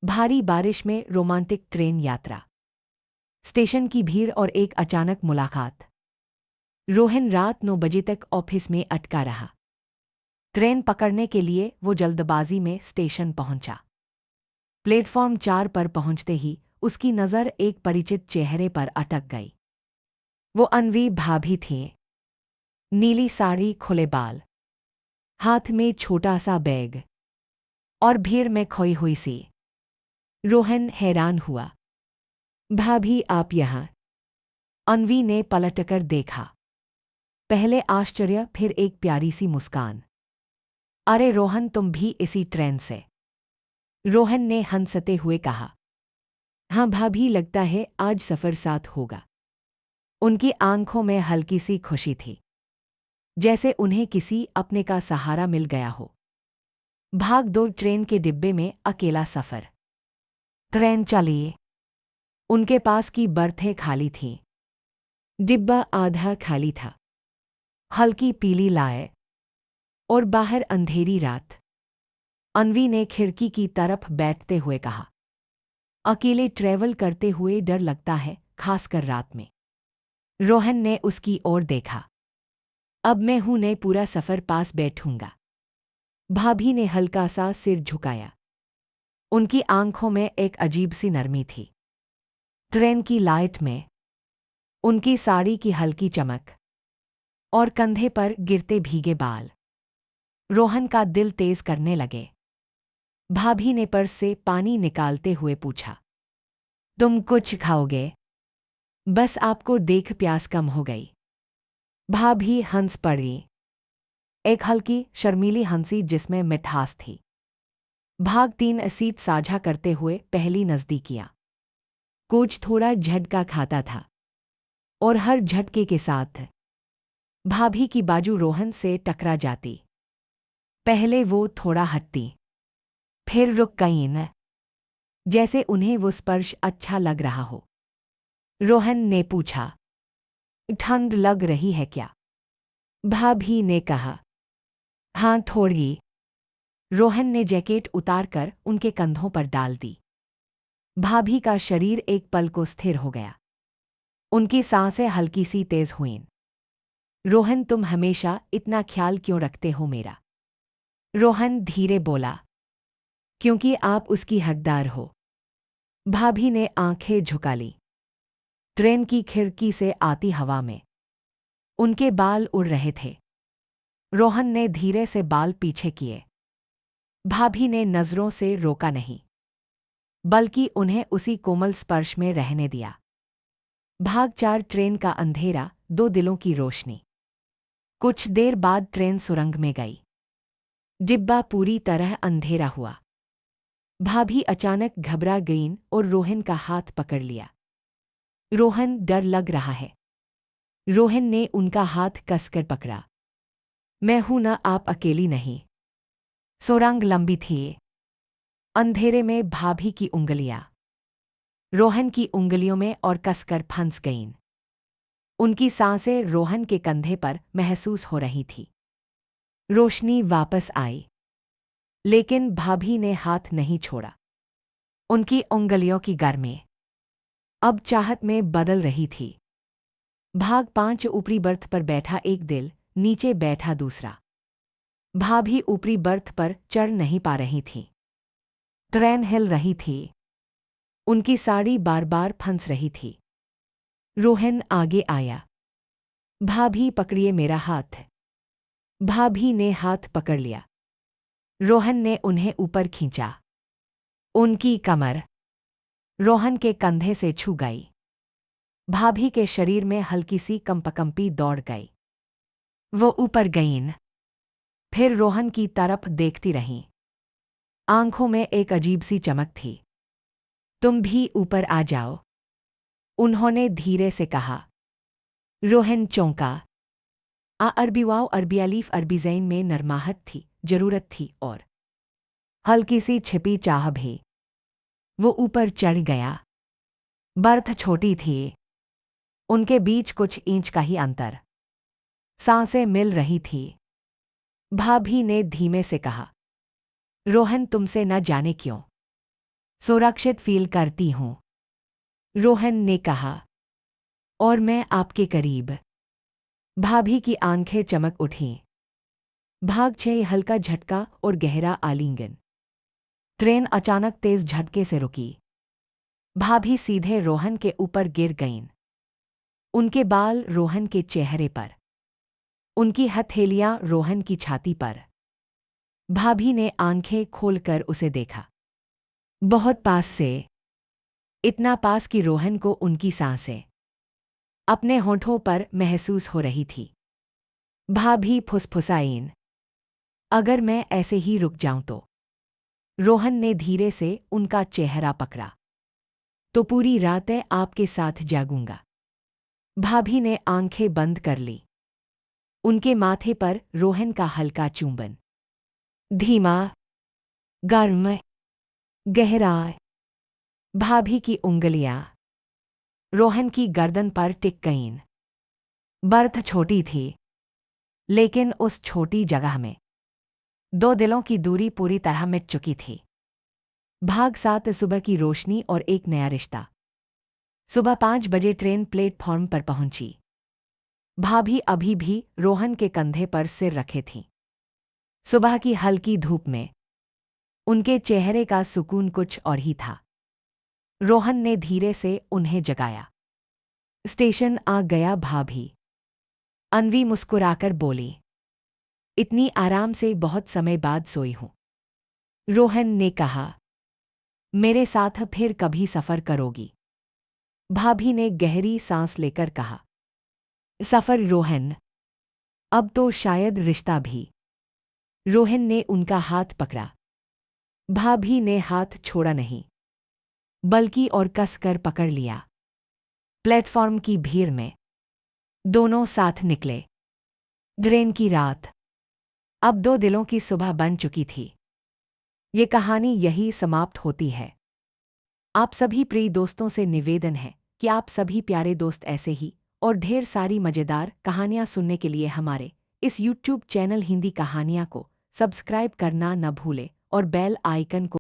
भारी बारिश में रोमांटिक ट्रेन यात्रा, स्टेशन की भीड़ और एक अचानक मुलाकात। रोहन रात 9 बजे तक ऑफिस में अटका रहा। ट्रेन पकड़ने के लिए वो जल्दबाजी में स्टेशन पहुंचा। प्लेटफॉर्म 4 पर पहुंचते ही उसकी नज़र एक परिचित चेहरे पर अटक गई। वो अनवी भाभी थीं। नीली साड़ी, खुले बाल, हाथ में छोटा सा बैग और भीड़ में खोई हुई सी। रोहन हैरान हुआ। भाभी, आप यहाँ? अनवी ने पलटकर देखा। पहले आश्चर्य, फिर एक प्यारी सी मुस्कान। अरे रोहन, तुम भी इसी ट्रेन से? रोहन ने हंसते हुए कहा। हाँ भाभी, लगता है आज सफ़र साथ होगा। उनकी आंखों में हल्की सी खुशी थी, जैसे उन्हें किसी अपने का सहारा मिल गया हो। भाग दौड़ ट्रेन के डिब्बे में अकेला सफ़र। ट्रेन चली। उनके पास की बर्थें खाली थीं। डिब्बा आधा खाली था। हल्की पीली लाए और बाहर अंधेरी रात। अनवी ने खिड़की की तरफ बैठते हुए कहा, अकेले ट्रैवल करते हुए डर लगता है, खासकर रात में। रोहन ने उसकी ओर देखा। अब मैं हूं ने पूरा सफ़र पास बैठूंगा। भाभी ने हल्का सा सिर झुकाया। उनकी आंखों में एक अजीब सी नरमी थी। ट्रेन की लाइट में उनकी साड़ी की हल्की चमक और कंधे पर गिरते भीगे बाल रोहन का दिल तेज करने लगे। भाभी ने पर्स से पानी निकालते हुए पूछा, तुम कुछ खाओगे? बस आपको देख प्यास कम हो गई। भाभी हंस पड़ी, एक हल्की शर्मीली हंसी जिसमें मिठास थी। भाग 3 सीट साझा करते हुए पहली नज़दीकियां। कोच थोड़ा झटका खाता था और हर झटके के साथ भाभी की बाजू रोहन से टकरा जाती। पहले वो थोड़ा हटती, फिर रुक गई न, जैसे उन्हें वो स्पर्श अच्छा लग रहा हो। रोहन ने पूछा, ठंड लग रही है क्या? भाभी ने कहा, हाँ थोड़ी। रोहन ने जैकेट उतारकर उनके कंधों पर डाल दी। भाभी का शरीर एक पल को स्थिर हो गया। उनकी सांसें हल्की सी तेज हुईं। रोहन, तुम हमेशा इतना ख्याल क्यों रखते हो मेरा? रोहन धीरे बोला, क्योंकि आप उसकी हकदार हो। भाभी ने आंखें झुका ली। ट्रेन की खिड़की से आती हवा में उनके बाल उड़ रहे थे। रोहन ने धीरे से बाल पीछे किए। भाभी ने नज़रों से रोका नहीं, बल्कि उन्हें उसी कोमल स्पर्श में रहने दिया। भाग 4 ट्रेन का अंधेरा, 2 दिलों की रोशनी। कुछ देर बाद ट्रेन सुरंग में गई। डिब्बा पूरी तरह अंधेरा हुआ। भाभी अचानक घबरा गईं और रोहन का हाथ पकड़ लिया। रोहन, डर लग रहा है। रोहन ने उनका हाथ कसकर पकड़ा। मैं हूं ना, आप अकेली नहीं। सुरंग लंबी थी। अंधेरे में भाभी की उंगलियां रोहन की उंगलियों में और कसकर फंस गईं। उनकी सांसें रोहन के कंधे पर महसूस हो रही थी। रोशनी वापस आई, लेकिन भाभी ने हाथ नहीं छोड़ा। उनकी उंगलियों की गर्मी अब चाहत में बदल रही थी। भाग 5 ऊपरी बर्थ पर बैठा एक दिल, नीचे बैठा दूसरा। भाभी ऊपरी बर्थ पर चढ़ नहीं पा रही थी। ट्रेन हिल रही थी। उनकी साड़ी बार बार फंस रही थी। रोहन आगे आया। भाभी, पकड़िए मेरा हाथ। भाभी ने हाथ पकड़ लिया। रोहन ने उन्हें ऊपर खींचा। उनकी कमर रोहन के कंधे से छू गई। भाभी के शरीर में हल्की सी कंपकंपी दौड़ गई। वो ऊपर गईं, फिर रोहन की तरफ देखती रहीं। आंखों में एक अजीब सी चमक थी। तुम भी ऊपर आ जाओ, उन्होंने धीरे से कहा। रोहन चौंका। अरबीवाओ अरबियालीफ अरबीज़ैन में नरमाहट थी, जरूरत थी और हल्की सी छिपी चाह भी। वो ऊपर चढ़ गया। बर्थ छोटी थी, उनके बीच कुछ इंच का ही अंतर। सांसें मिल रही थी। भाभी ने धीमे से कहा, रोहन, तुमसे न जाने क्यों सुरक्षित फील करती हूँ, रोहन ने कहा। और मैं आपके करीब। भाभी की आंखें चमक उठीं। भाग छे हल्का झटका और गहरा आलिंगन। ट्रेन अचानक तेज झटके से रुकी। भाभी सीधे रोहन के ऊपर गिर गईं। उनके बाल रोहन के चेहरे पर, उनकी हथेलियां रोहन की छाती पर। भाभी ने आंखें खोलकर उसे देखा। बहुत पास से, इतना पास कि रोहन को उनकी सांसें अपने होंठों पर महसूस हो रही थी। भाभी फुसफुसाईं, अगर मैं ऐसे ही रुक जाऊं तो। रोहन ने धीरे से उनका चेहरा पकड़ा। तो पूरी रातें आपके साथ जागूंगा। भाभी ने आंखें बंद कर ली। उनके माथे पर रोहन का हल्का चुंबन, धीमा, गर्म, गहरा। भाभी की उंगलियां रोहन की गर्दन पर टिक गईं। बर्थ छोटी थी, लेकिन उस छोटी जगह में दो दिलों की दूरी पूरी तरह मिट चुकी थी। भाग 7 सुबह की रोशनी और एक नया रिश्ता। सुबह 5 बजे ट्रेन प्लेटफॉर्म पर पहुंची। भाभी अभी भी रोहन के कंधे पर सिर रखे थीं। सुबह की हल्की धूप में उनके चेहरे का सुकून कुछ और ही था। रोहन ने धीरे से उन्हें जगाया। स्टेशन आ गया भाभी, अन्वी मुस्कुराकर बोली। इतनी आराम से बहुत समय बाद सोई हूं, रोहन ने कहा। मेरे साथ फिर कभी सफर करोगी? भाभी ने गहरी सांस लेकर कहा। सफर रोहन, अब तो शायद रिश्ता भी। रोहन ने उनका हाथ पकड़ा। भाभी ने हाथ छोड़ा नहीं, बल्कि और कसकर पकड़ लिया। प्लेटफॉर्म की भीड़ में दोनों साथ निकले। ट्रेन की रात अब दो दिलों की सुबह बन चुकी थी। ये कहानी यही समाप्त होती है। आप सभी प्रिय दोस्तों से निवेदन है कि आप सभी प्यारे दोस्त ऐसे ही और ढेर सारी मज़ेदार कहानियां सुनने के लिए हमारे इस YouTube चैनल हिंदी कहानियां को सब्सक्राइब करना न भूलें और बेल आइकन को